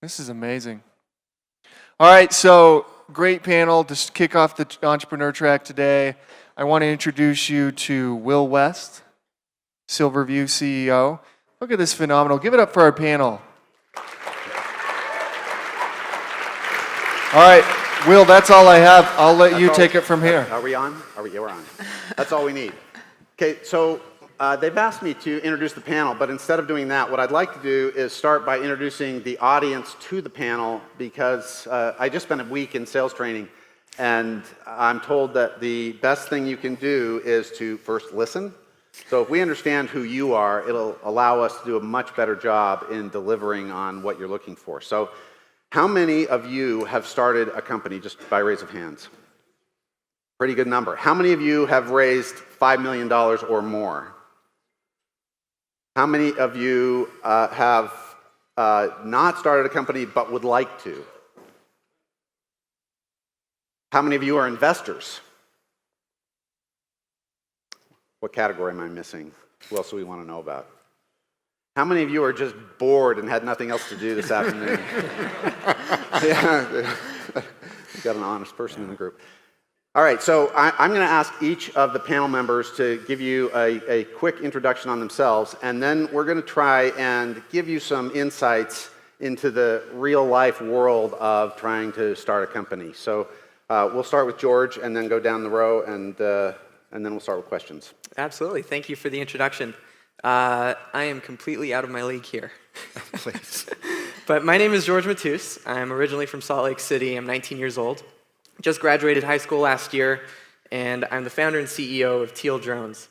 This is amazing. All right, so great panel to kick off the entrepreneur track today. I want to introduce you to Will West, Silverview CEO. Look at this phenomenal. Give it up for our panel. All right, Will, that's all I have. I'll let you take it from here. Are we on? We're on. That's all we need. Okay, so they've asked me to introduce the panel, but instead of doing that, what I'd like to do is start by introducing the audience to the panel, because I just spent a week in sales training, and I'm told that the best thing you can do is to first listen. So if we understand who you are, it'll allow us to do a much better job in delivering on what you're looking for. So how many of you have started a company, just by raise of hands? Pretty good number. How many of you have raised $5 million or more? How many of you have not started a company but would like to? How many of you are investors? What category am I missing? Who else do we want to know about? How many of you are just bored and had nothing else to do this afternoon? Yeah, we've got an honest person in the group. All right, so I'm going to ask each of the panel members to give you a quick introduction on themselves, and then we're going to try and give you some insights into the real-life world of trying to start a company. So we'll start with George, and then go down the row, and then we'll start with questions. Absolutely. Thank you for the introduction. I am completely out of my league here. Please. But my name is George Matus. I'm originally from Salt Lake City. I'm 19 years old. Just graduated high school last year, and I'm the founder and CEO of Teal Drones.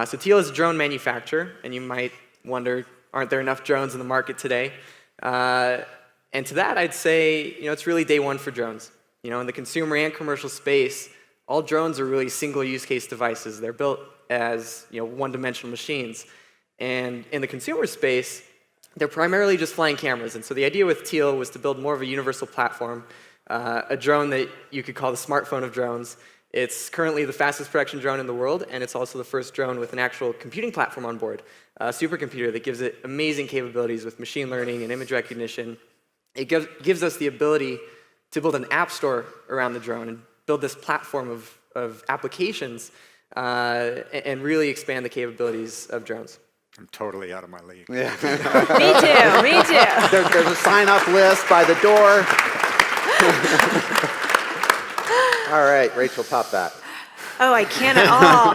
So Teal is a drone manufacturer, and you might wonder, aren't there enough drones in the market today? And to that, I'd say, it's really day one for drones. In the consumer and commercial space, all drones are really single use case devices. They're built as one-dimensional machines. And in the consumer space, they're primarily just flying cameras. And so the idea with Teal was to build more of a universal platform, a drone that you could call the smartphone of drones. It's currently the fastest production drone in the world, and it's also the first drone with an actual computing platform on board, a supercomputer that gives it amazing capabilities with machine learning and image recognition. It gives us the ability to build an app store around the drone and build this platform of applications and really expand the capabilities of drones. I'm totally out of my league. Yeah. Me too. There's a sign-up list by the door. All right, Rachel, top that. Oh, I can't at all.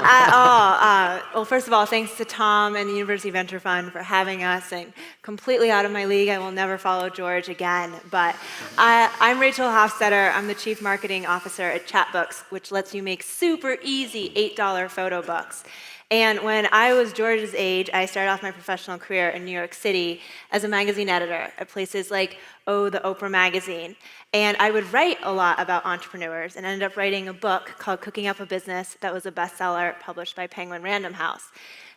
Well, first of all, thanks to Tom and the University Venture Fund for having us, and completely out of my league. I will never follow George again. But I'm Rachel Hofstetter. I'm the Chief Marketing Officer at Chatbooks, which lets you make super easy $8 photo books. And when I was George's age, I started off my professional career in New York City as a magazine editor at places like the Oprah magazine. And I would write a lot about entrepreneurs and ended up writing a book called Cooking Up a Business that was a bestseller published by Penguin Random House.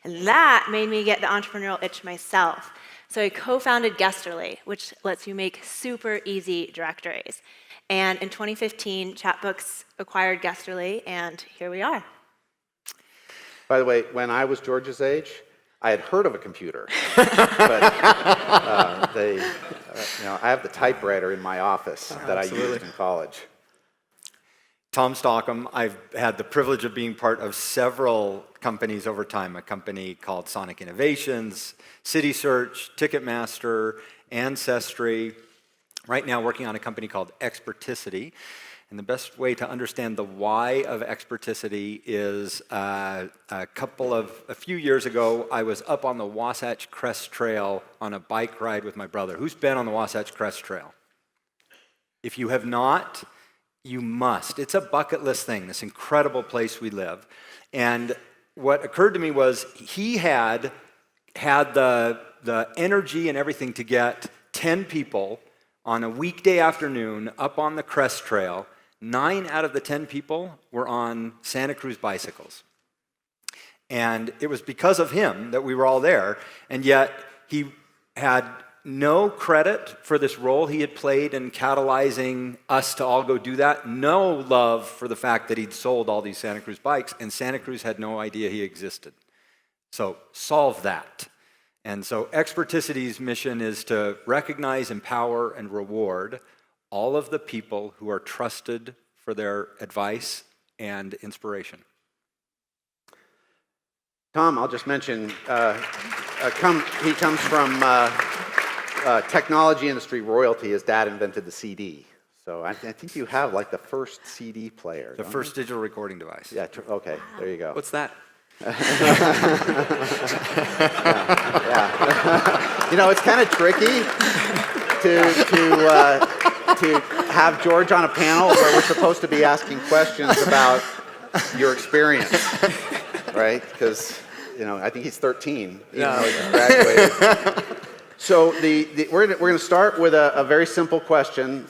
And that made me get the entrepreneurial itch myself. So I co-founded Guesterly, which lets you make super easy directories. And in 2015, Chatbooks acquired Guesterly, and here we are. By the way, when I was George's age, I had heard of a computer, but I have the typewriter in my office that I used in college. Tom Stockham. I've had the privilege of being part of several companies over time, a company called Sonic Innovations, City Search, Ticketmaster, Ancestry. Right now working on a company called Experticity. And the best way to understand the why of Experticity is a few years ago, I was up on the Wasatch Crest Trail on a bike ride with my brother. Who's been on the Wasatch Crest Trail? If you have not, you must. It's a bucket list thing, this incredible place we live. And what occurred to me was he had the energy and everything to get 10 people on a weekday afternoon up on the Crest Trail. 9 out of the 10 people were on Santa Cruz bicycles. And it was because of him that we were all there, and yet he had no credit for this role he had played in catalyzing us to all go do that, no love for the fact that he'd sold all these Santa Cruz bikes, and Santa Cruz had no idea he existed. So solve that. And so Experticity's mission is to recognize, empower, and reward all of the people who are trusted for their advice and inspiration. Tom, I'll just mention, he comes from technology industry royalty. His dad invented the CD. So I think you have like the first CD player. The first digital recording device. Yeah, okay, there you go. What's that? Yeah. You know, it's kind of tricky to have George on a panel where we're supposed to be asking questions about your experience, right? Because, you know, I think he's 13. Yeah. He just graduated. So we're going to start with a very simple question,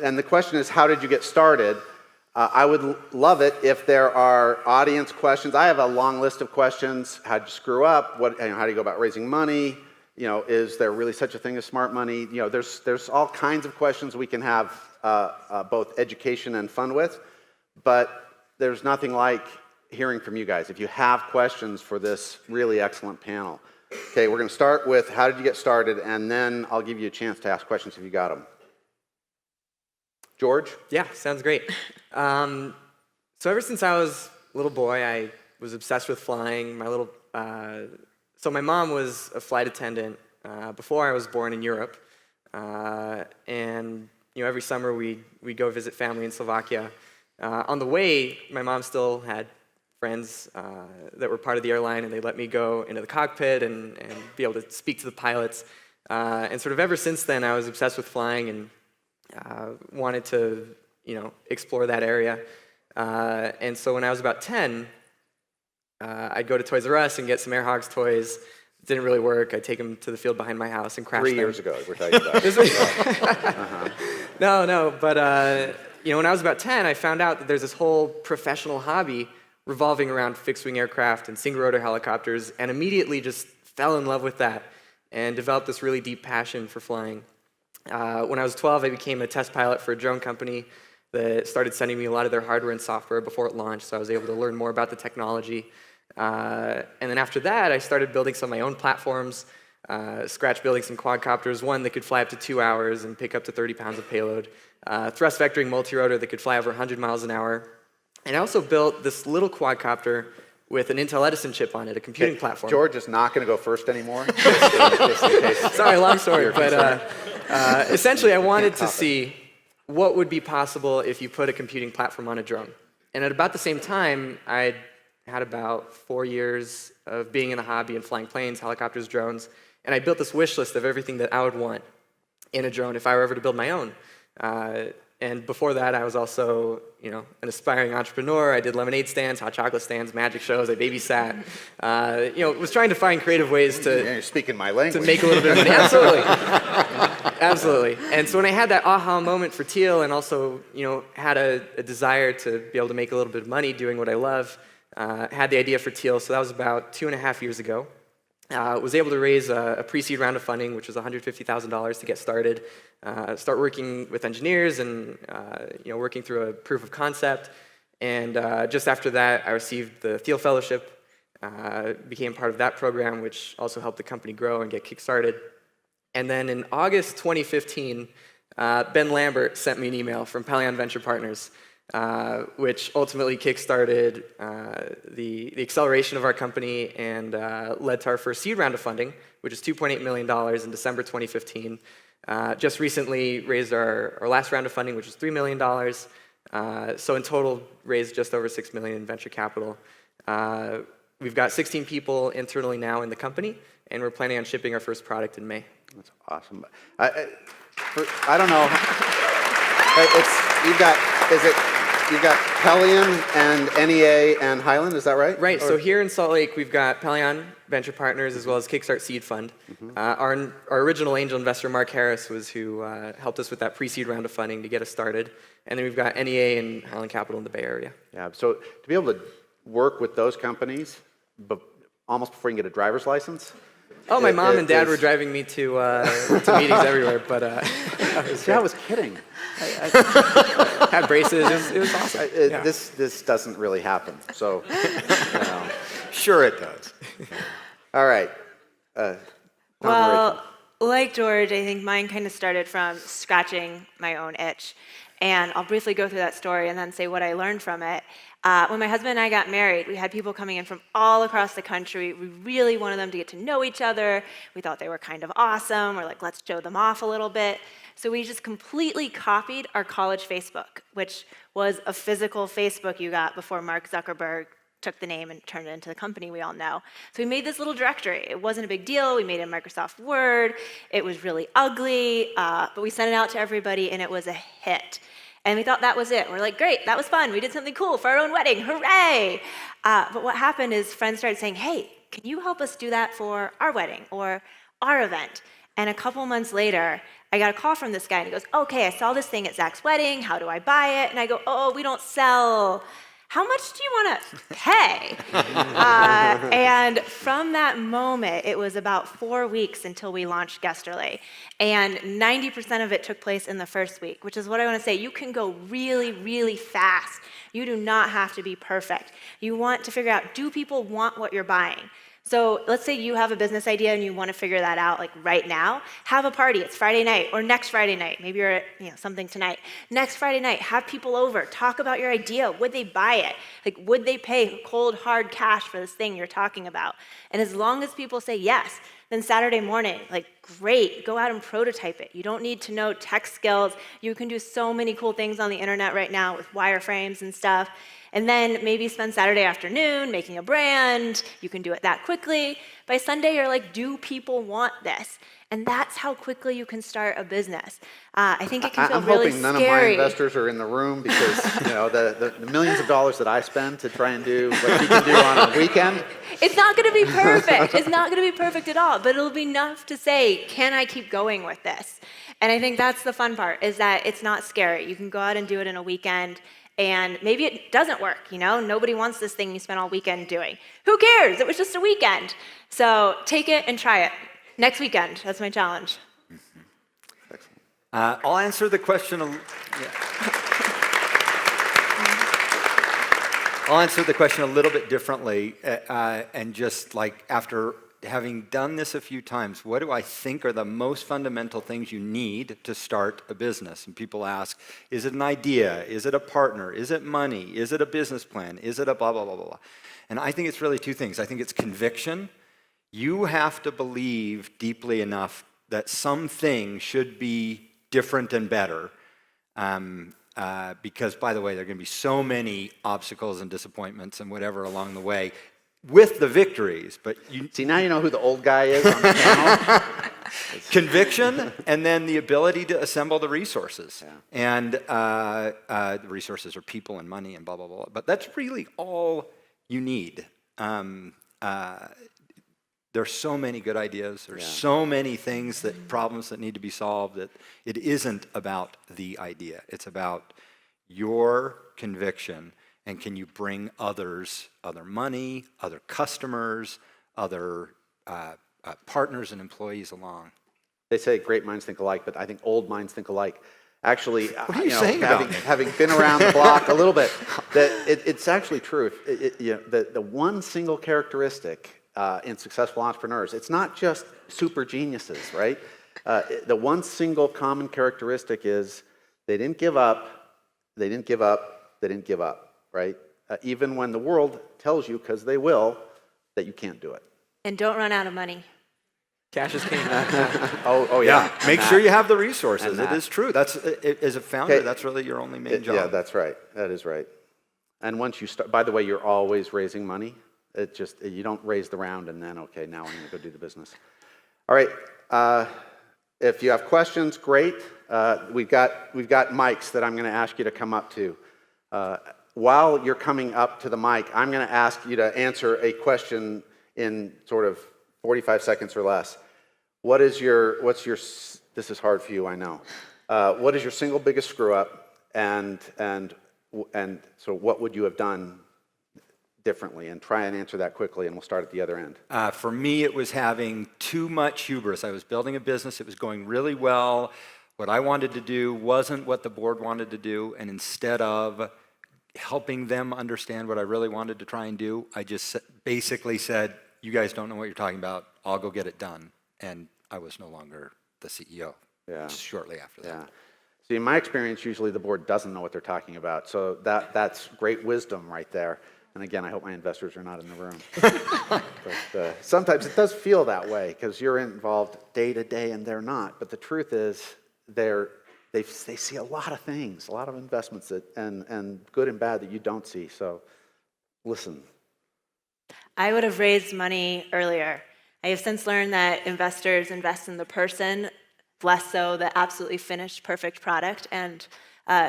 and the question is, how did you get started? I would love it if there are audience questions. I have a long list of questions. How'd you screw up? How do you go about raising money? You know, is there really such a thing as smart money? You know, there's all kinds of questions we can have both education and fun with, but there's nothing like hearing from you guys if you have questions for this really excellent panel. Okay, we're going to start with how did you get started, and then I'll give you a chance to ask questions if you got them. George? Yeah, sounds great. So ever since I was a little boy, I was obsessed with flying. So my mom was a flight attendant before I was born in Europe, and you know, every summer we'd go visit family in Slovakia. On the way, my mom still had friends that were part of the airline, and they let me go into the cockpit and be able to speak to the pilots. And sort of ever since then, I was obsessed with flying and wanted to, you know, explore that area. And so when I was about 10, I'd go to Toys R Us and get some Air Hogs toys. It didn't really work. I'd take them to the field behind my house and crash 3 them. years ago, we're talking about. No, but you know, when I was about 10, I found out that there's this whole professional hobby revolving around fixed-wing aircraft and single-rotor helicopters, and immediately just fell in love with that and developed this really deep passion for flying. When I was 12, I became a test pilot for a drone company that started sending me a lot of their hardware and software before it launched, so I was able to learn more about the technology. And then after that, I started building some of my own platforms, scratch building some quadcopters, one that could fly up to 2 hours and pick up to 30 pounds of payload, thrust vectoring multi-rotor that could fly over 100 miles an hour. And I also built this little quadcopter with an Intel Edison chip on it, a computing platform. George is not going to go first anymore. Just in case. Sorry, long story, but essentially I wanted to see what would be possible if you put a computing platform on a drone. And at about the same time, I had about 4 years of being in the hobby and flying planes, helicopters, drones, and I built this wish list of everything that I would want in a drone if I were ever to build my own. And before that, I was also, you know, an aspiring entrepreneur. I did lemonade stands, hot chocolate stands, magic shows. I babysat. You know, was trying to find creative ways to. Yeah, you're speaking my language. To make a little bit of money. Absolutely, absolutely. And so when I had that aha moment for Teal, and also, you know, had a desire to be able to make a little bit of money doing what I love, had the idea for Teal. So that was about 2.5 years ago. Was able to raise a pre-seed round of funding, which was $150,000 to get started. Start working with engineers and you know, working through a proof of concept. And just after that, I received the Thiel Fellowship, became part of that program, which also helped the company grow and get kickstarted. And then in August 2015, Ben Lambert sent me an email from Pelion Venture Partners, which ultimately kickstarted the acceleration of our company and led to our first seed round of funding, which is $2.8 million in December 2015. Just recently raised our last round of funding, which is $3 million. So in total, raised just over $6 million in venture capital. We've got 16 people internally now in the company, and we're planning on shipping our first product in May. That's awesome. I don't know. You've got Pelion and NEA and Highland, is that right? Right, so here in Salt Lake, we've got Pelion Venture Partners as well as Kickstart Seed Fund. Our original angel investor, Mark Harris, was who helped us with that pre-seed round of funding to get us started. And then we've got NEA and Highland Capital in the Bay Area. Yeah, so to be able to work with those companies almost before you can get a driver's license. Oh, my mom and dad were driving me to meetings everywhere, but I was kidding. had braces. It was awesome. Yeah. This doesn't really happen. So, you know. Sure it does. All right. Well, like George, I think mine kind of started from scratching my own itch. And I'll briefly go through that story and then say what I learned from it. When my husband and I got married, we had people coming in from all across the country. We really wanted them to get to know each other. We thought they were kind of awesome. We're like, let's show them off a little bit. So we just completely copied our college Facebook, which was a physical Facebook you got before Mark Zuckerberg took the name and turned it into the company we all know. So we made this little directory. It wasn't a big deal. We made it in Microsoft Word. It was really ugly, but we sent it out to everybody, and it was a hit. And we thought that was it. We're like, great, that was fun. We did something cool for our own wedding. Hooray! But what happened is friends started saying, hey, can you help us do that for our wedding or our event? And a couple months later, I got a call from this guy, and he goes, okay, I saw this thing at Zach's wedding. How do I buy it? And I go, oh, we don't sell. How much do you want to pay? And from that moment, it was about 4 weeks until we launched Guesterly. And 90% of it took place in the first week, which is what I want to say. You can go really, really fast. You do not have to be perfect. You want to figure out, do people want what you're buying? So let's say you have a business idea and you want to figure that out like right now. Have a party. It's Friday night or next Friday night. Maybe you're at something tonight. Next Friday night, have people over. Talk about your idea. Would they buy it? Like, would they pay cold, hard cash for this thing you're talking about? And as long as people say yes, then Saturday morning, like, great, go out and prototype it. You don't need to know tech skills. You can do so many cool things on the internet right now with wireframes and stuff. And then maybe spend Saturday afternoon making a brand. You can do it that quickly. By Sunday, you're like, do people want this? And that's how quickly you can start a business. I think it can feel really I'm hoping none of my scary. investors are in the room because the millions of dollars that I spend to try and do what you can do on a weekend. It's not going to be perfect. It's not going to be perfect at all, but it'll be enough to say, can I keep going with this? And I think that's the fun part, is that it's not scary. You can go out and do it in a weekend. And maybe it doesn't work, Nobody wants this thing you spent all weekend doing. Who cares? It was just a weekend. So take it and try it. Next weekend, that's my challenge. I'll answer the question. I'll answer the question a little bit differently, and just like after having done this a few times, what do I think are the most fundamental things you need to start a business? And people ask, is it an idea? Is it a partner? Is it money? Is it a business plan? Is it a blah, blah, blah, blah, blah? And I think it's really two things. I think it's conviction. You have to believe deeply enough that something should be different and better. Because, by the way, there are going to be so many obstacles and disappointments and whatever along the way, with the victories, but you See, now you know who the old guy is on the panel. conviction, and then the ability to assemble the resources. Yeah. And the resources are people and money and blah, blah, blah. But that's really all you need. There's so many good ideas. There's so many things, problems that need to be solved, that it isn't about the idea. It's about your conviction. And can you bring others, other money, other customers, other partners and employees along? They say great minds think alike, but I think old minds think alike. Actually, what are you saying about me? Having been around the block a little bit, that it's actually true. The one single characteristic in successful entrepreneurs, it's not just super geniuses, right? The one single common characteristic is they didn't give up, they didn't give up, they didn't give up. Right? Even when the world tells you, because they will, that you can't do it. And don't run out of money. Cash is king. Oh yeah. Make sure you have the resources. And it that. is true. That's as a founder, Okay. that's really your only main job. Yeah, that's right. That is right. And once you start, by the way, you're always raising money. It just, you don't raise the round and then, okay, now I'm going to go do the business. All right. If you have questions, great. We've got mics that I'm going to ask you to come up to. While you're coming up to the mic, I'm going to ask you to answer a question in sort of 45 seconds or less. This is hard for you, I know. What is your single biggest screw up, and so what would you have done differently? And try and answer that quickly, and we'll start at the other end. For me, it was having too much hubris. I was building a business. It was going really well. What I wanted to do wasn't what the board wanted to do, and instead of helping them understand what I really wanted to try and do, I just basically said, you guys don't know what you're talking about, I'll go get it done. and I was no longer the CEO Yeah. shortly after that. Yeah. See, in my experience, usually the board doesn't know what they're talking about. So that's great wisdom right there. And again, I hope my investors are not in the room. But sometimes it does feel that way because you're involved day to day and they're not. But the truth is, they see a lot of things, a lot of investments and good and bad that you don't see. So listen. I would have raised money earlier. I have since learned that investors invest in the person, less so the absolutely finished, perfect product. And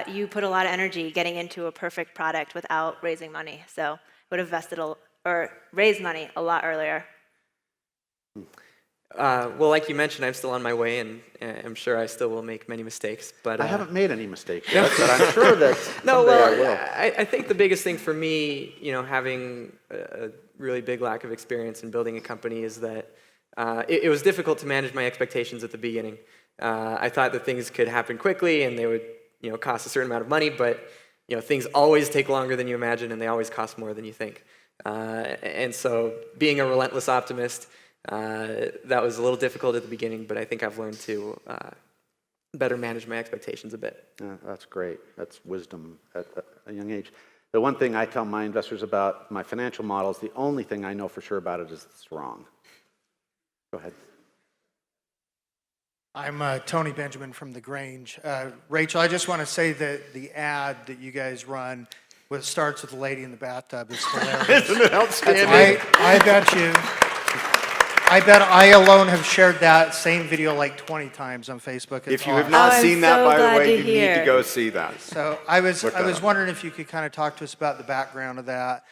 you put a lot of energy getting into a perfect product without raising money. So I would have raised money a lot earlier. Well, like you mentioned, I'm still on my way, and I'm sure I still will make many mistakes. But I haven't made any mistakes yet, but I'm sure that no, someday I well, will. I think the biggest thing for me, having a really big lack of experience in building a company is that it was difficult to manage my expectations at the beginning. I thought that things could happen quickly and they would, cost a certain amount of money, but things always take longer than you imagine and they always cost more than you think. And so, being a relentless optimist, that was a little difficult at the beginning, but I think I've learned to better manage my expectations a bit. Yeah, that's great. That's wisdom at a young age. The one thing I tell my investors about my financial model is the only thing I know for sure about it is it's wrong. Go ahead. I'm Tony Benjamin from The Grange. Rachel, I just want to say that the ad that you guys run, what starts with the lady in the bathtub, is hilarious. Isn't it outstanding? I bet I alone have shared that same video like 20 times on Facebook. It's If you have awesome. not I'm seen that, so by the glad way, to you hear. need to go see that. So I was Look that up. wondering if you could kind of talk to us about the background of that,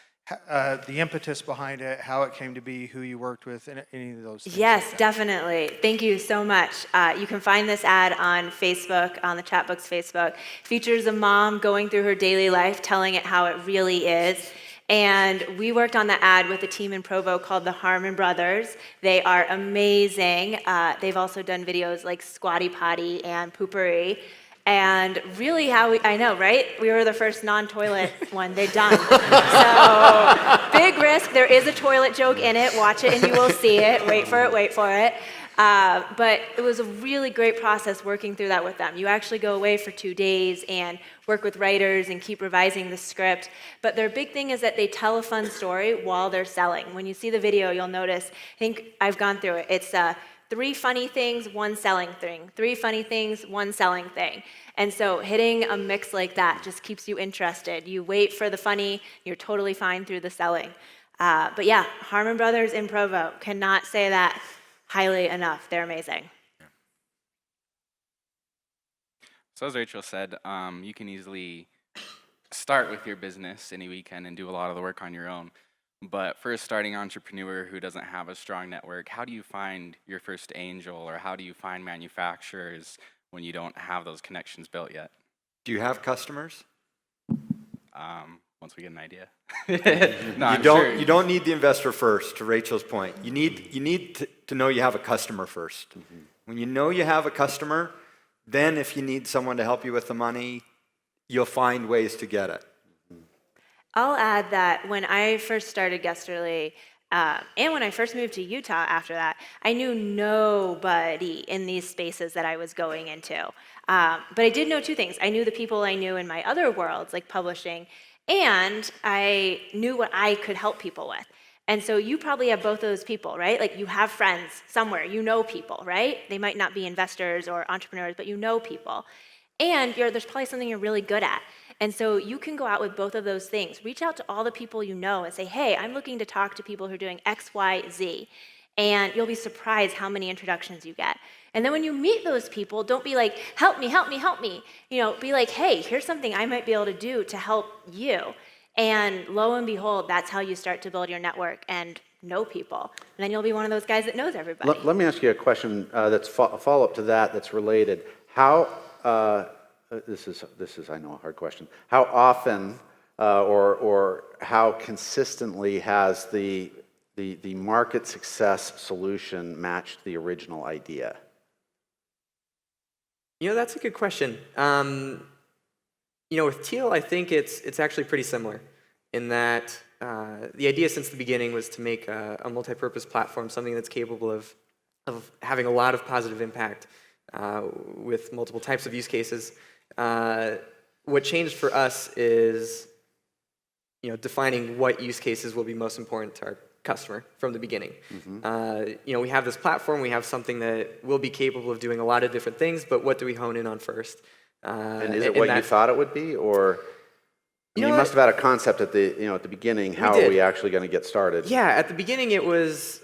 the impetus behind it, how it came to be, who you worked with, and any of those things. Yes, definitely. Thank you so much. You can find this ad on Facebook, on the Chatbook's Facebook. Features a mom going through her daily life, telling it how it really is. And we worked on the ad with a team in Provo called the Harmon Brothers. They are amazing. They've also done videos like Squatty Potty and Poopery. And really I know, right? We were the first non-toilet one they've done. So big risk. There is a toilet joke in it. Watch it and you will see it. Wait for it. But it was a really great process working through that with them. You actually go away for 2 days and work with writers and keep revising the script. But their big thing is that they tell a fun story while they're selling. When you see the video, you'll notice, I think I've gone through it. It's 3 funny things, 1 selling thing. 3 funny things, 1 selling thing. And so hitting a mix like that just keeps you interested. You wait for the funny, you're totally fine through the selling. But yeah, Harmon Brothers in Provo, cannot say that highly enough. They're amazing. So as Rachel said, you can easily start with your business any weekend and do a lot of the work on your own. But for a starting entrepreneur who doesn't have a strong network, how do you find your first angel, or how do you find manufacturers when you don't have those connections built yet? Do you have customers? Once we get an idea. You don't need the investor first, to Rachel's point. You need to know you have a customer first. Mm-hmm. When you know you have a customer, then if you need someone to help you with the money, you'll find ways to get it. I'll add that when I first started Guesterly, and when I first moved to Utah after that, I knew nobody in these spaces that I was going into. But I did know 2 things. I knew the people I knew in my other worlds, like publishing, and I knew what I could help people with. And so you probably have both of those people, right? Like you have friends somewhere, you know people, right? They might not be investors or entrepreneurs, but you know people. And there's probably something you're really good at. And so you can go out with both of those things. Reach out to all the people you know and say, hey, I'm looking to talk to people who are doing X, Y, Z. And you'll be surprised how many introductions you get. And then when you meet those people, don't be like, help me. Be like, hey, here's something I might be able to do to help you. And lo and behold, that's how you start to build your network and know people. And then you'll be one of those guys that knows everybody. Let me ask you a question that's a follow-up to that's related. How, this is I know a hard question. How often or how consistently has the market success solution matched the original idea? That's a good question. With Teal, I think it's actually pretty similar in that the idea since the beginning was to make a multi-purpose platform, something that's capable of of having a lot of positive impact with multiple types of use cases. What changed for us is defining what use cases will be most important to our customer from the beginning. We have this platform, we have something that will be capable of doing a lot of different things, but what do we hone in on first? And is it what you thought it would be, or you must have had a concept at the beginning? How are we actually going to get started? Yeah, at the beginning it was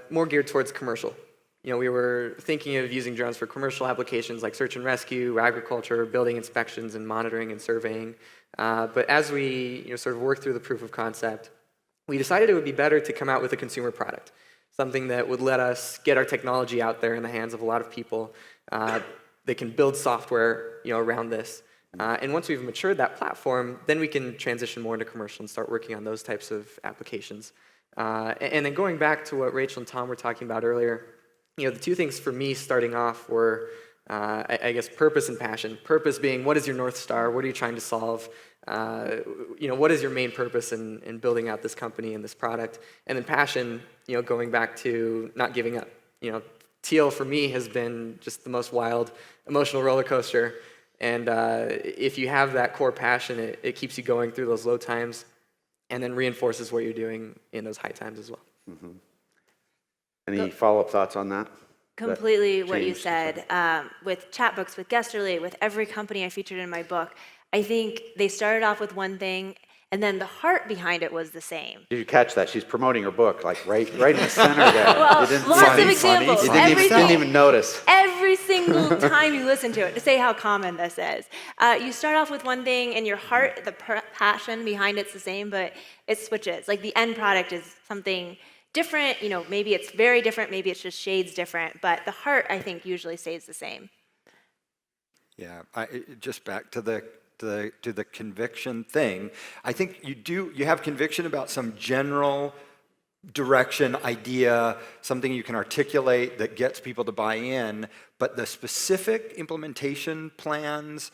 more geared towards commercial. We were thinking of using drones for commercial applications like search and rescue, agriculture, building inspections, and monitoring and surveying. But as we sort of worked through the proof of concept, we decided it would be better to come out with a consumer product, something that would let us get our technology out there in the hands of a lot of people. They can build software around this. And once we've matured that platform, then we can transition more into commercial and start working on those types of applications. And then going back to what Rachel and Tom were talking about earlier, the two things for me starting off were, I guess, purpose and passion. Purpose being, what is your North Star? What are you trying to solve? What is your main purpose in building out this company and this product? And then passion, going back to not giving up. Teal for me has been just the most wild emotional roller coaster. And if you have that core passion, it keeps you going through those low times and then reinforces what you're doing in those high times as well. Mm-hmm. Any follow-up thoughts on that? Completely what you said. With Chatbooks, with Guesterly, with every company I featured in my book, I think they started off with one thing, and then the heart behind it was the same. Did you catch that? She's promoting her book, like right in the center there. Well, lots of examples. You didn't even notice. Every single time you listen to it, to say how common this is. You start off with one thing, and your heart, the passion behind it's the same, but it switches. Like the end product is something different, maybe it's very different, maybe it's just shades different, but the heart, I think, usually stays the same. Yeah, just back to the conviction thing. I think you have conviction about some general direction, idea, something you can articulate that gets people to buy in, but the specific implementation plans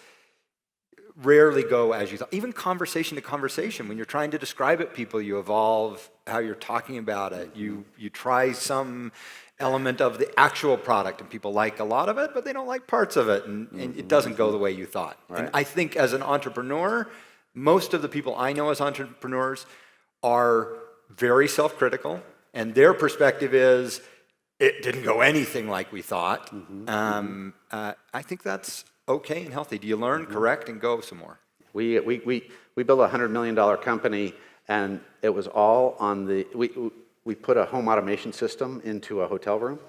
rarely go as you thought. Even conversation to conversation, when you're trying to describe it, people, you evolve how you're talking about it. You try some element of the actual product, and people like a lot of it, but they don't like parts of it, and it doesn't go the way you thought. Right. And I think as an entrepreneur, most of the people I know as entrepreneurs are very self-critical, and their perspective is, it didn't go anything like we thought. I think that's okay and healthy. Do you learn, correct, and go some more? We built a $100 million company, and it was all on we put a home automation system into a hotel room.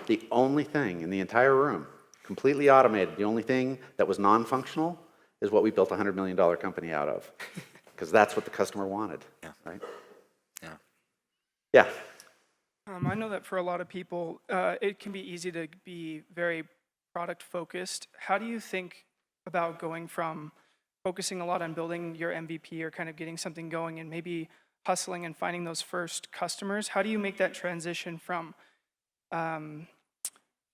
The only thing in the entire room, completely automated, the only thing that was non-functional is what we built a $100 million company out of, because that's what the customer wanted. Yeah. Right? Yeah. Yeah. I know that for a lot of people, it can be easy to be very product focused. How do you think about going from focusing a lot on building your MVP or kind of getting something going and maybe hustling and finding those first customers? How do you make that transition from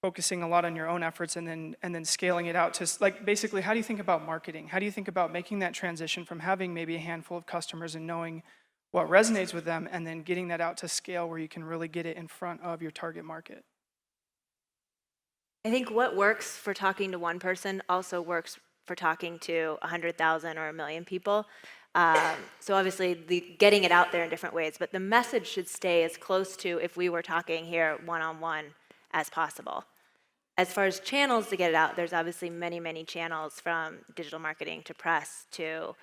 focusing a lot on your own efforts and then scaling it out to, like, basically, how do you think about marketing? How do you think about making that transition from having maybe a handful of customers and knowing what resonates with them and then getting that out to scale where you can really get it in front of your target market? I think what works for talking to one person also works for talking to 100,000 or 1 million people. So obviously, getting it out there in different ways, but the message should stay as close to if we were talking here one-on-one as possible. As far as channels to get it out, there's obviously many, many channels, from digital marketing to press to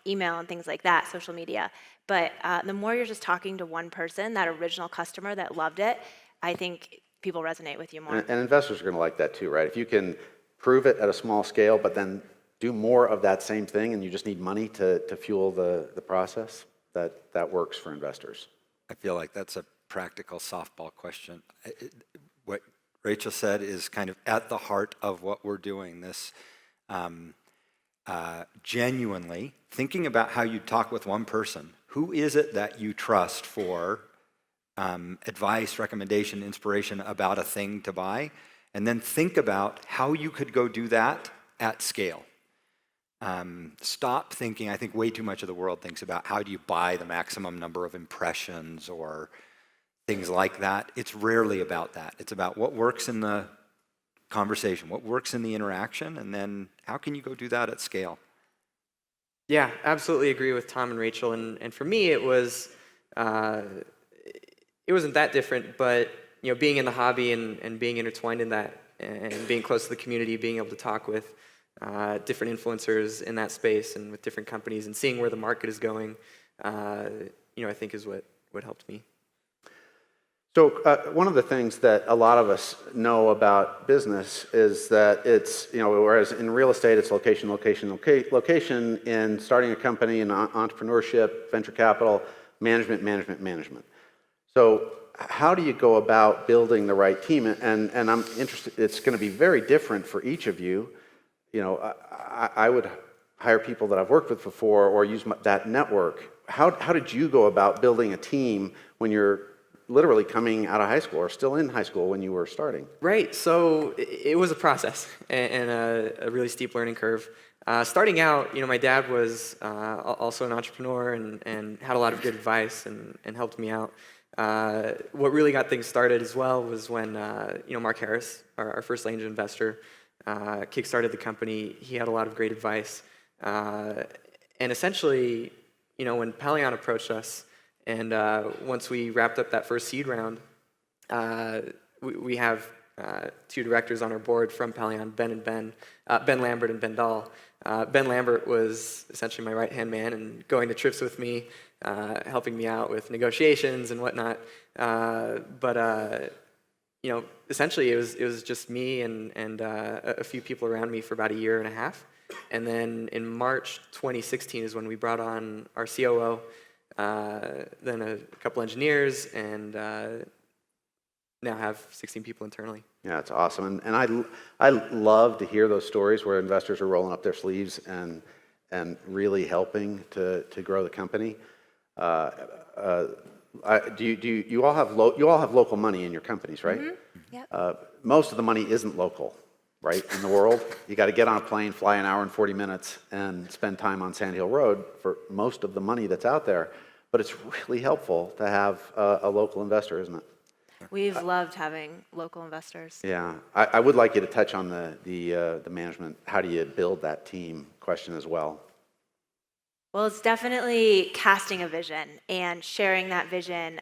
email and things like that, social media. But the more you're just talking to one person, that original customer that loved it, I think people resonate with you more. And investors are going to like that too, right? If you can prove it at a small scale, but then do more of that same thing, and you just need money to fuel the process, that works for investors. I feel like that's a practical softball question. What Rachel said is kind of at the heart of what we're doing. This genuinely thinking about how you talk with one person. Who is it that you trust for advice, recommendation, inspiration about a thing to buy? And then think about how you could go do that at scale. Stop thinking, I think way too much of the world thinks about how do you buy the maximum number of impressions, or things like that. It's rarely about that. It's about what works in the conversation, what works in the interaction, and then how can you go do that at scale? Yeah, absolutely agree with Tom and Rachel. And for me, it wasn't that different, but being in the hobby and being intertwined in that and being close to the community, being able to talk with different influencers in that space and with different companies and seeing where the market is going, I think is what helped me. So one of the things that a lot of us know about business is that it's, whereas in real estate it's location, location, location, in starting a company, in entrepreneurship, venture capital, management. So how do you go about building the right team? And I'm interested, it's going to be very different for each of you. I would hire people that I've worked with before or use that network. How did you go about building a team when you're literally coming out of high school or still in high school when you were starting? Right, so it was a process and a really steep learning curve. Starting out, my dad was also an entrepreneur and had a lot of good advice and helped me out. What really got things started as well was when Mark Harris, our first angel investor, kickstarted the company. He had a lot of great advice. And essentially, when Palion approached us, and once we wrapped up that first seed round, we have two directors on our board from Palion, Ben Lambert and Ben Dahl. Ben Lambert was essentially my right-hand man and going to trips with me, helping me out with negotiations and whatnot. Essentially it was just me and a few people around me for about a year and a half. And then in March 2016 is when we brought on our COO, then a couple engineers, and now have 16 people internally. Yeah, it's awesome. And I love to hear those stories where investors are rolling up their sleeves and really helping to grow the company. You all have local money in your companies, right? Mm-hmm. Yep. Most of the money isn't local, right? In the world, you got to get on a plane, fly an hour and 40 minutes, and spend time on Sand Hill Road for most of the money that's out there. But it's really helpful to have a local investor, isn't it? We've loved having local investors. Yeah, I would like you to touch on the management. How do you build that team question as well? Well, it's definitely casting a vision and sharing that vision.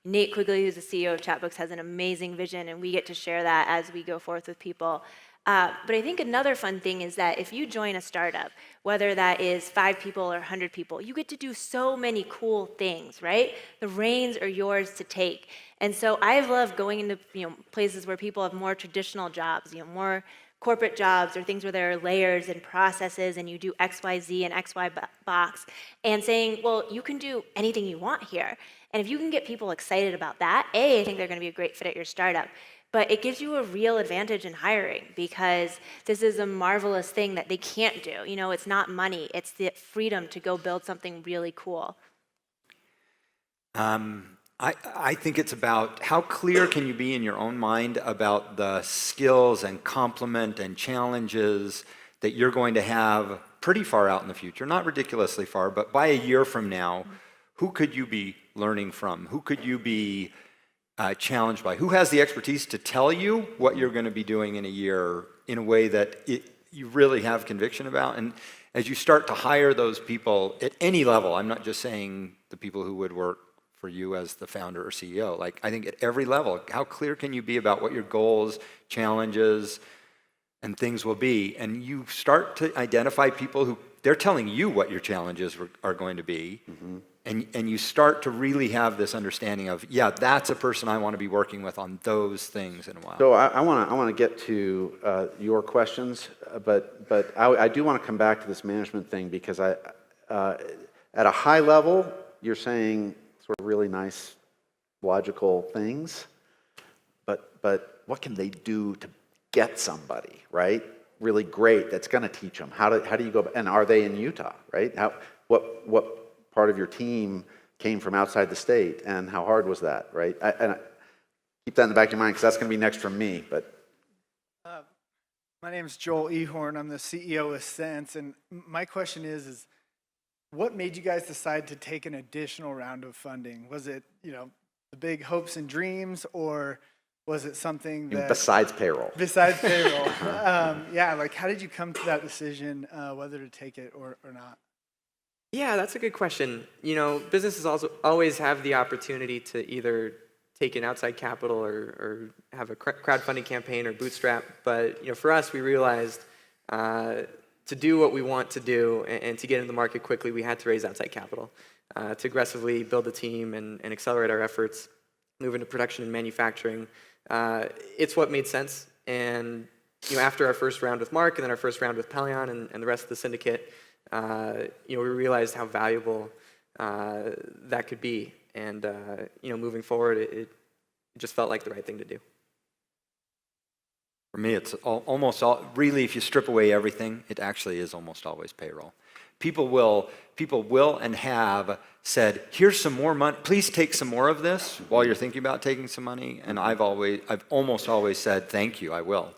Nate Quigley, who's the CEO of Chatbooks, has an amazing vision, and we get to share that as we go forth with people. But I think another fun thing is that if you join a startup, whether that is 5 people or 100 people, you get to do so many cool things, right? The reins are yours to take. And so I've loved going into places where people have more traditional jobs, more corporate jobs or things where there are layers and processes and you do X, Y, Z and X, Y box, and saying, well, you can do anything you want here. And if you can get people excited about that, I think they're going to be a great fit at your startup. But it gives you a real advantage in hiring because this is a marvelous thing that they can't do. It's not money, it's the freedom to go build something really cool. I think it's about how clear can you be in your own mind about the skills and complement and challenges that you're going to have pretty far out in the future, not ridiculously far, but by a year from now, who could you be learning from? Who could you be challenged by? Who has the expertise to tell you what you're going to be doing in a year in a way that you really have conviction about? And as you start to hire those people at any level, I'm not just saying the people who would work for you as the founder or CEO, like I think at every level, how clear can you be about what your goals, challenges, and things will be? And you start to identify people who, they're telling you what your challenges are going to be. Mm-hmm. And you start to really have this understanding of, yeah, that's a person I want to be working with on those things in a while. So I want to get to your questions, but I do want to come back to this management thing because at a high level, you're saying sort of really nice, logical things, but what can they do to get somebody, right? Really great, that's going to teach them. How do you go, and are they in Utah, right? What part of your team came from outside the state, and how hard was that, right? I keep that in the back of your mind because that's going to be next from me. But my name is Joel Ehorn. I'm the CEO of Sense, and my question is what made you guys decide to take an additional round of funding? Was it, the big hopes and dreams, or was it something that Besides payroll. besides payroll? Yeah, like how did you come to that decision whether to take it or not? Yeah, that's a good question. You know, businesses also always have the opportunity to either take in outside capital or have a crowdfunding campaign or bootstrap. But you know, for us, we realized to do what we want to do and to get into the market quickly, we had to raise outside capital to aggressively build a team and accelerate our efforts, move into production and manufacturing. It's what made sense. And you know, after our first round with Mark and then our first round with Pelion and the rest of the syndicate, you know, we realized how valuable that could be. And you know, moving forward, it just felt like the right thing to do. For me, it's almost all, really, if you strip away everything, it actually is almost always payroll. People will and have said, here's some more money, please take some more of this while you're thinking about taking some money. And I've almost always said, thank you, I will.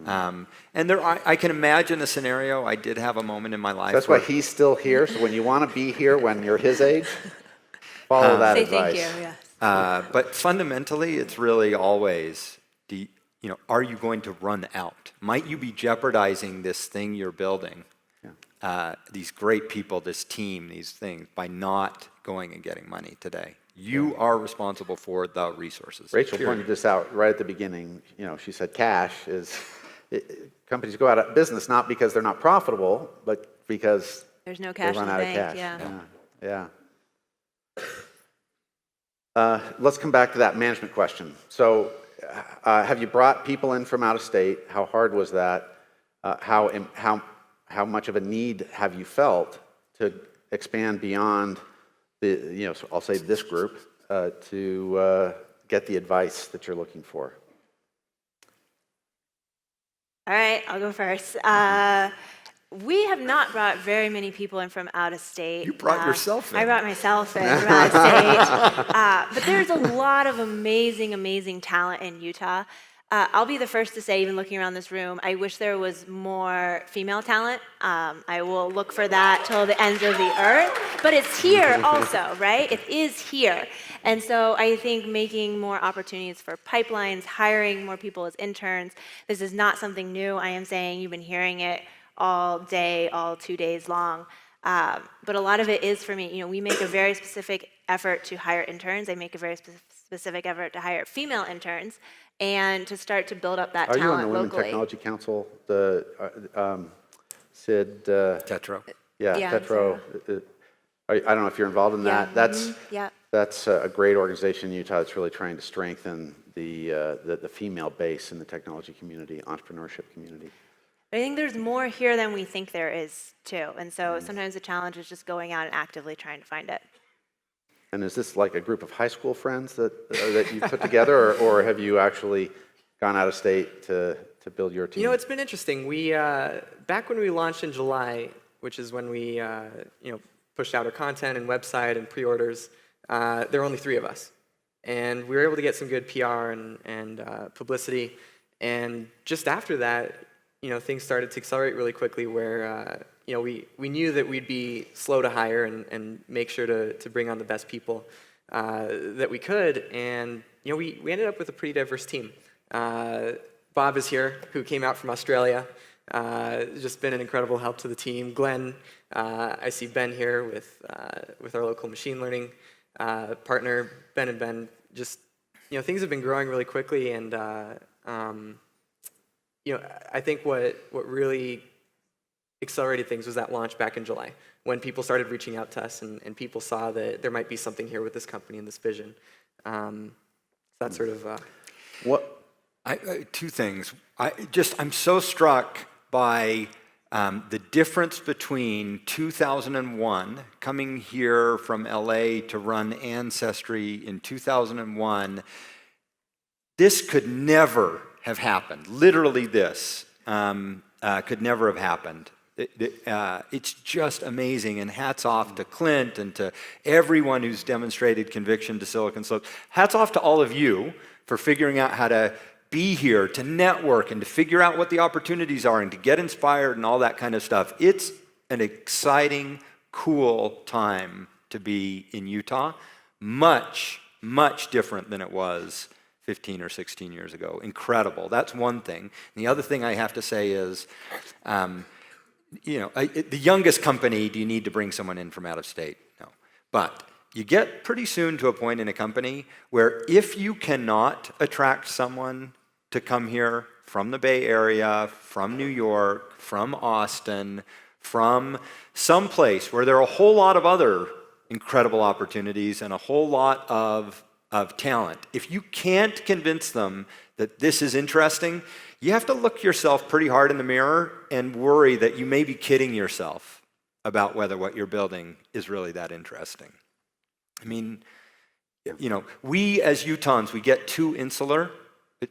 And I can imagine a scenario. I did have a moment in my life. That's why he's still here. So when you want to be here when you're his age, follow that Say advice. thank you, yes. But fundamentally, it's really always, you know, are you going to run out? Might you be jeopardizing this thing you're building, these great people, this team, these things, by not going and getting money today? You are responsible for the resources. Rachel period. pointed this out right at the beginning. You know, she said cash is, companies go out of business not because they're not profitable, but because There's no they cash run in the out bank, of cash. yeah. Let's come back to that management question. So have you brought people in from out of state? How hard was that? How much of a need have you felt to expand beyond the, you know, so I'll say this group, to get the advice that you're looking for? All right, I'll go first. We have not brought very many people in from out of state. You brought yourself in. I brought myself in from out of state. But there's a lot of amazing, amazing talent in Utah. I'll be the first to say, even looking around this room, I wish there was more female talent. I will look for that till the ends of the earth. But it's here also, right? It is here. And so I think making more opportunities for pipelines, hiring more people as interns, this is not something new. I am saying you've been hearing it all day, all 2 days long. But a lot of it is for me. You know, we make a very specific effort to hire interns. I make a very specific effort to hire female interns and to start to build up that Are you on talent the Women locally. Technology Council? The Sid? Tetro. Yeah, Yeah, Tetro. I don't know if you're involved in that. Yeah. That's a great organization in Utah that's really trying to strengthen the female base in the technology community, entrepreneurship community. I think there's more here than we think there is, too. And so sometimes the challenge is just going out and actively trying to find it. And is this like a group of high school friends that you put together, or have you actually gone out of state to build your team? You know, it's been interesting. We back when we launched in July, which is when we you know, pushed out our content and website and pre-orders, there were only 3 of us, and we were able to get some good PR and publicity. And just after that, you know, things started to accelerate really quickly. Where you know, we knew that we'd be slow to hire and make sure to bring on the best people that we could. And you know, we ended up with a pretty diverse team. Bob is here, who came out from Australia. Just been an incredible help to the team. Glenn, I see Ben here with our local machine learning partner, Ben and Ben. Just, you know, things have been growing really quickly, and you know, I think what really accelerated things was that launch back in July, when people started reaching out to us and people saw that there might be something here with this company and this vision. That sort of. What? 2 things. I'm so struck by the difference between 2001, coming here from LA to run Ancestry in 2001. This could never have happened. Literally, this could never have happened. It's just amazing, and hats off to Clint and to everyone who's demonstrated conviction to Silicon Slopes. Hats off to all of you for figuring out how to be here, to network, and to figure out what the opportunities are, and to get inspired and all that kind of stuff. It's an exciting, cool time to be in Utah, much much different than it was 15 or 16 years ago. Incredible. That's one thing. And the other thing I have to say is, the youngest company, do you need to bring someone in from out of state? No. But you get pretty soon to a point in a company where if you cannot attract someone to come here from the Bay Area, from New York, from Austin, from some place where there are a whole lot of other incredible opportunities and a whole lot of talent, if you can't convince them that this is interesting, you have to look yourself pretty hard in the mirror and worry that you may be kidding yourself about whether what you're building is really that interesting. I mean, we as Utahns, we get too insular.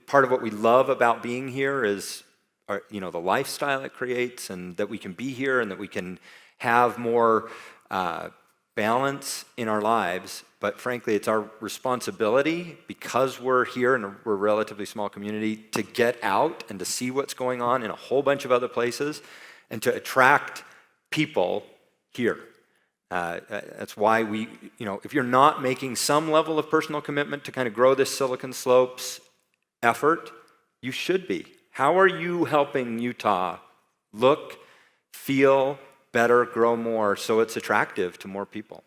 Part of what we love about being here is the lifestyle it creates, and that we can be here and that we can have more balance in our lives. But frankly, it's our responsibility, because we're here and we're a relatively small community, to get out and to see what's going on in a whole bunch of other places and to attract people here. That's why if you're not making some level of personal commitment to kind of grow this Silicon Slopes effort, you should be. How are you helping Utah look, feel better, grow more, so it's attractive to more people?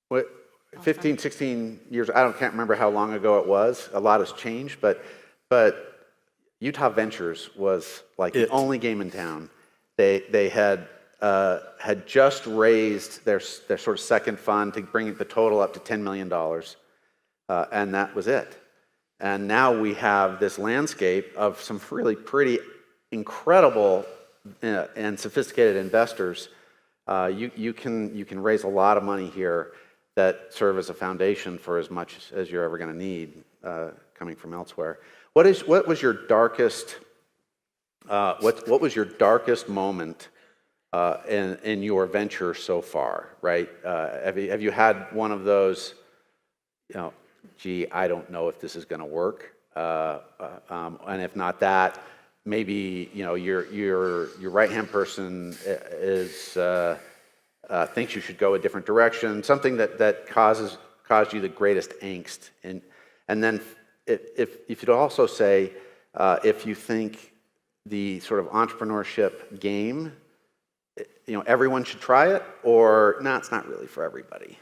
What, 15, 16 years, can't remember how long ago it was. A lot has changed, but Utah Ventures was like the only game in town. They had just raised their sort of second fund to bring the total up to $10 million, and that was it. And now we have this landscape of some really pretty incredible and sophisticated investors. You can raise a lot of money here that serve as a foundation for as much as you're ever going to need coming from elsewhere. What was your darkest moment in your venture so far? Right? Have you had one of those? Gee, I don't know if this is going to work, and if not that, maybe your right-hand person thinks you should go a different direction. Something that caused you the greatest angst, and then if you'd also say if you think the sort of entrepreneurship game, everyone should try it, or no, it's not really for everybody.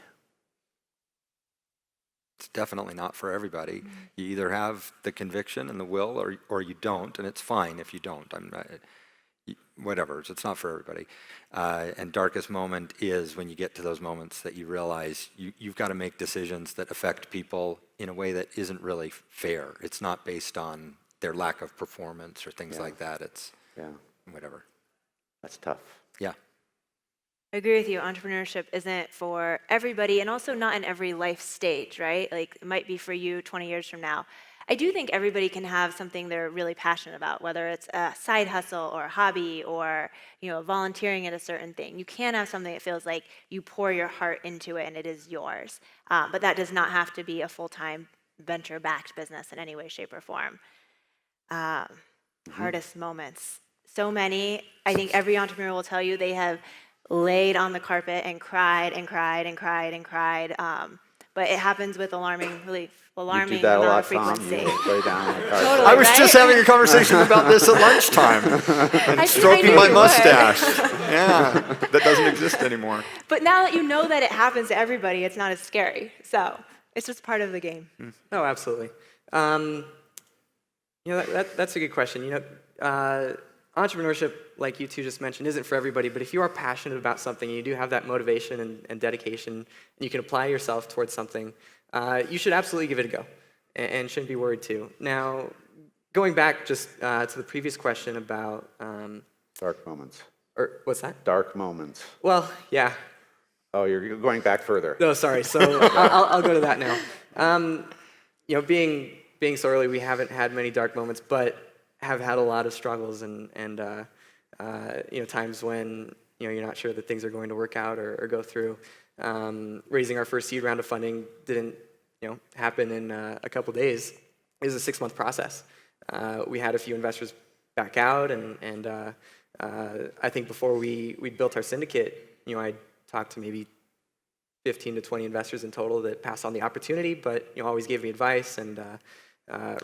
It's definitely not for everybody. You either have the conviction and the will, or you don't, and it's fine if you don't. Whatever, it's not for everybody. And darkest moment is when you get to those moments that you realize you've got to make decisions that affect people in a way that isn't really fair. It's not based on their lack of performance or things like that. It's whatever. That's tough. Yeah. I agree with you. Entrepreneurship isn't for everybody, and also not in every life stage, right? Like, it might be for you 20 years from now. I do think everybody can have something they're really passionate about, whether it's a side hustle or a hobby or volunteering at a certain thing. You can have something that feels like you pour your heart into it and it is yours. But that does not have to be a full-time venture-backed business in any way, shape, or form. Hardest moments. So many. I think every entrepreneur will tell you they have laid on the carpet and cried and cried and cried and cried. But it happens with alarming You do that a lot, Tom. frequency. You lay down on the carpet. Totally, I was right? just having a conversation about this at lunchtime and stroking my mustache. Yeah, that doesn't exist anymore. But now that you know that it happens to everybody, it's not as scary. So it's just part of the game. Oh, absolutely. That's a good question. Entrepreneurship, like you two just mentioned, isn't for everybody, but if you are passionate about something and you do have that motivation and dedication, and you can apply yourself towards something, you should absolutely give it a go and shouldn't be worried too. Now, going back just to the previous question about... Dark moments. Or what's that? Dark moments. Well, yeah. Oh, you're going back further. No, sorry. So I'll go to that now. Being so early, we haven't had many dark moments, but have had a lot of struggles and times when you're not sure that things are going to work out or go through. Raising our first seed round of funding didn't happen in a couple days. It was a 6-month process. We had a few investors back out, and I think before we built our syndicate, I talked to maybe 15 to 20 investors in total that passed on the opportunity, but always gave me advice and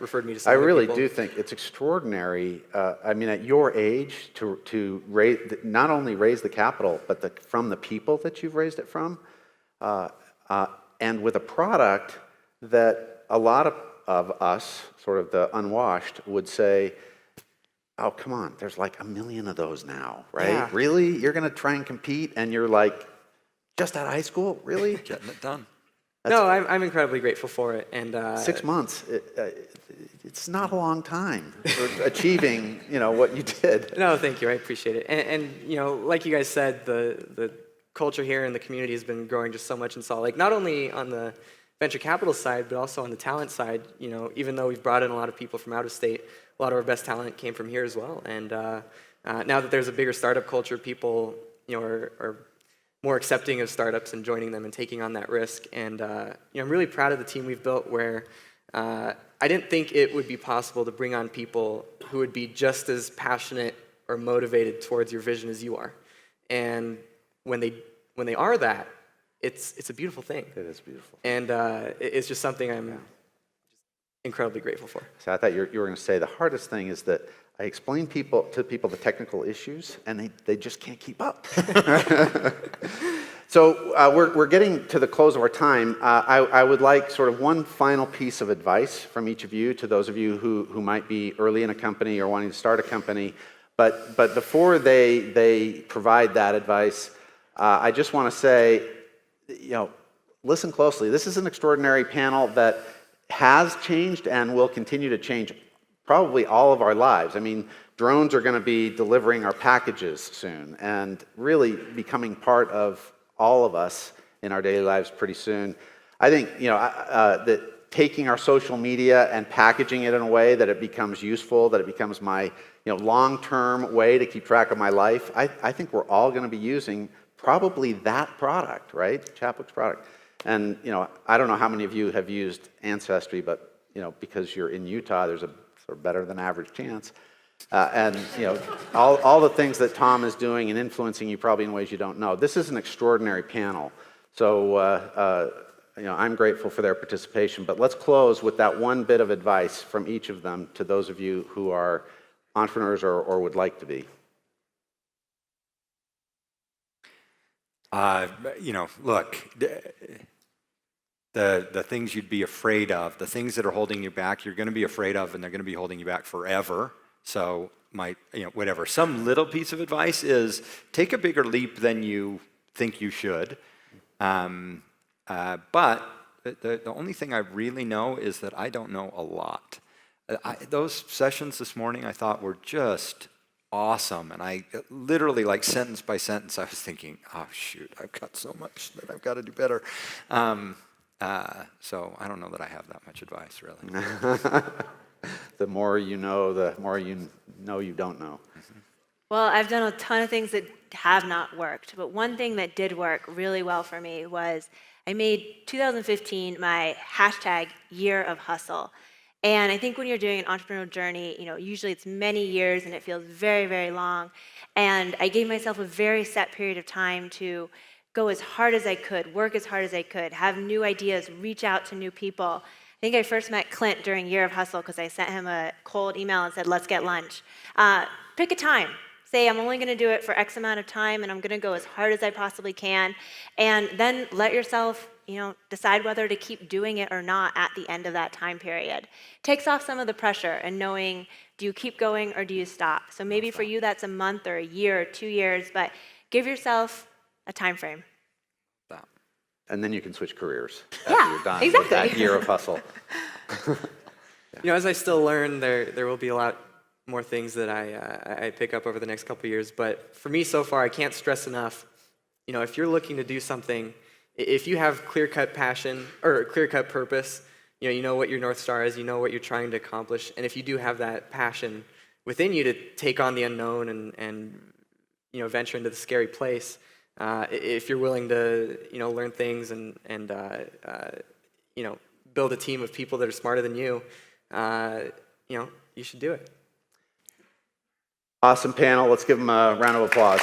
referred me to some I other really people. do think it's extraordinary. I mean, at your age, to raise, not only raise the capital, but from the people that you've raised it from, and with a product that a lot of us, sort of the unwashed, would say, oh, come on, there's like 1 million of those now, right? Yeah. Really? You're going to try and compete, and you're like, just out of high school? Really? Getting it done. No, I'm incredibly grateful for it. And 6 months, it's not a long time for achieving, what you did. No, thank you. I appreciate it. And like you guys said, the culture here and the community has been growing just so much in Salt Lake, not only on the venture capital side, but also on the talent side. Even though we've brought in a lot of people from out of state, a lot of our best talent came from here as well. And now that there's a bigger startup culture, people, are more accepting of startups and joining them and taking on that risk. And I'm really proud of the team we've built where I didn't think it would be possible to bring on people who would be just as passionate or motivated towards your vision as you are. And when they are that, it's a beautiful thing. It is beautiful. And it's just something I'm just incredibly grateful for. So I thought you were going to say the hardest thing is that I explain to people the technical issues, and they just can't keep up. So we're getting to the close of our time. I would like sort of one final piece of advice from each of you to those of you who might be early in a company or wanting to start a company. But before they provide that advice, I just want to say, listen closely. This is an extraordinary panel that has changed and will continue to change probably all of our lives. I mean, drones are going to be delivering our packages soon and really becoming part of all of us in our daily lives pretty soon. I think, that taking our social media and packaging it in a way that it becomes useful, that it becomes my, long-term way to keep track of my life, I think we're all going to be using probably that product, right? Chapwick's product. And, I don't know how many of you have used Ancestry, but, because you're in Utah, there's a sort of better than average chance. And all the things that Tom is doing and influencing you probably in ways you don't know. This is an extraordinary panel. So I'm grateful for their participation. But let's close with that one bit of advice from each of them to those of you who are entrepreneurs or would like to be. Look, the things you'd be afraid of, the things that are holding you back, you're going to be afraid of, and they're going to be holding you back forever. So whatever. Some little piece of advice is take a bigger leap than you think you should. But the only thing I really know is that I don't know a lot. Those sessions this morning I thought were just awesome. And I literally, like sentence by sentence, I was thinking, oh shoot, I've got so much that I've got to do better. So I don't know that I have that much advice, really. The more you know, the more you know you don't know. Well, I've done a ton of things that have not worked, but one thing that did work really well for me was I made 2015 my hashtag year of hustle. And I think when you're doing an entrepreneurial journey, usually it's many years and it feels very, very long. And I gave myself a very set period of time to go as hard as I could, work as hard as I could, have new ideas, reach out to new people. I think I first met Clint during Year of Hustle because I sent him a cold email and said, let's get lunch. Pick a time. Say, I'm only going to do it for X amount of time and I'm going to go as hard as I possibly can. And then let yourself, decide whether to keep doing it or not at the end of that time period. Takes off some of the pressure and knowing, do you keep going or do you stop? So maybe for you that's a month or a year or 2 years, but give yourself a time frame. And then you can switch careers Yeah, after you're done exactly. with that year of hustle. As I still learn, there will be a lot more things that I pick up over the next couple of years. But for me so far, I can't stress enough, if you're looking to do something, if you have clear-cut passion or clear-cut purpose, you know what your North Star is, you know what you're trying to accomplish, and if you do have that passion within you to take on the unknown and venture into the scary place, if you're willing to learn things and build a team of people that are smarter than you, you should do it. Awesome panel. Let's give them a round of applause.